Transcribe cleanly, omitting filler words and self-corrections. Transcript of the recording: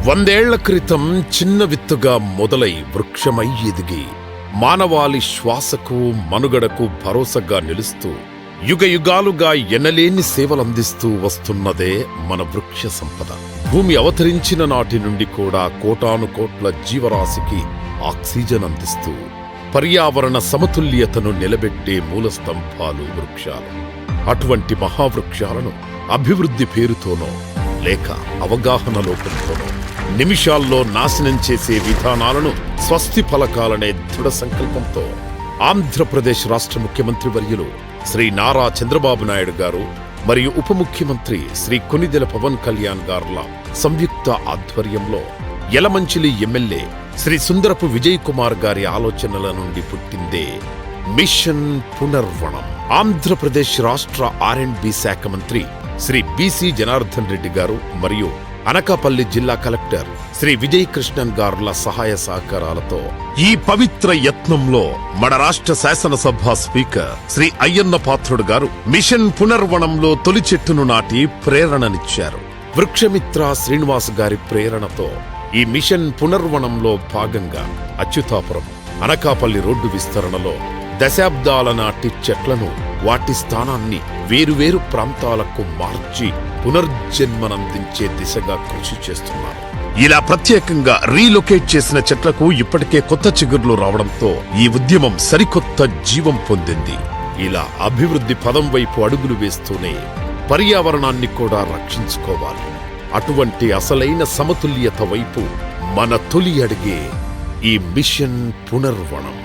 100 ఏళ్ల క్రితం చిన్న విత్తుగా మొదలై వృక్షమై ఎదిగి మానవాళి శ్వాసకు మనుగడకు భరోసాగా నిలుస్తూ యుగయుగాలుగా ఎనలేని సేవలందిస్తూ వస్తున్నదే మన వృక్ష సంపద. భూమి అవతరించిన నాటి నుండి కూడా కోటానుకోట్ల జీవరాశికి ఆక్సిజన్ అందిస్తూ పర్యావరణ సమతుల్యతను నిలబెట్టే మూలస్తంభాలు వృక్షాలు. అటువంటి మహావృక్షాలను అభివృద్ధి పేరుతోనో లేక అవగాహన లోపంతోనో నిమిషాల్లో నాశనం చేసే విధానాలను స్వస్తి పలకాలనే దృఢ సంకల్పంతో ఆంధ్రప్రదేశ్ రాష్ట్ర ముఖ్యమంత్రి వర్యులు శ్రీ నారా చంద్రబాబు నాయుడు గారు మరియు ఉప ముఖ్యమంత్రి శ్రీ కొనిదెల పవన్ కళ్యాణ్ గారుల సంయుక్త ఆధ్వర్యంలో యలమంచిలి ఎమ్మెల్యే శ్రీ సుందరపు విజయ్ కుమార్ గారి ఆలోచనల నుండి పుట్టిందే మిషన్ పునర్వనం. ఆంధ్రప్రదేశ్ రాష్ట్ర R&B శాఖ మంత్రి శ్రీ బీసీ జనార్దన్ రెడ్డి గారు మరియు అనకాపల్లి జిల్లా కలెక్టర్ శ్రీ విజయ్ కృష్ణన్ గారుల సహాయ సహకారాలతో ఈ పవిత్ర యత్నంలో మన రాష్ట్ర శాసనసభ స్పీకర్ శ్రీ అయ్యన్న పాత్రుడు గారు మిషన్ పునర్వనంలో తొలి చెట్టును నాటి ప్రేరణనిచ్చారు. వృక్షమిత్ర శ్రీనివాస్ గారి ప్రేరణతో ఈ మిషన్ పునర్వనంలో భాగంగా అచ్యుతాపురం అనకాపల్లి రోడ్డు విస్తరణలో దశాబ్దాల నాటి చెట్లను వాటి స్థానాన్ని వేరువేరు ప్రాంతాలకు మార్చి పునర్జన్మనందించే దిశగా కృషి చేస్తున్నారు. ఇలా ప్రత్యేకంగా రీలొకేట్ చేసిన చెట్లకు ఇప్పటికే కొత్త చిగుర్లు రావడంతో ఈ ఉద్యమం సరికొత్త జీవం పొందింది. ఇలా అభివృద్ధి పదం వైపు అడుగులు వేస్తూనే పర్యావరణాన్ని కూడా రక్షించుకోవాలి. అటువంటి అసలైన సమతుల్యత వైపు మన తొలి అడిగే ఈ మిషన్ పునర్వనం.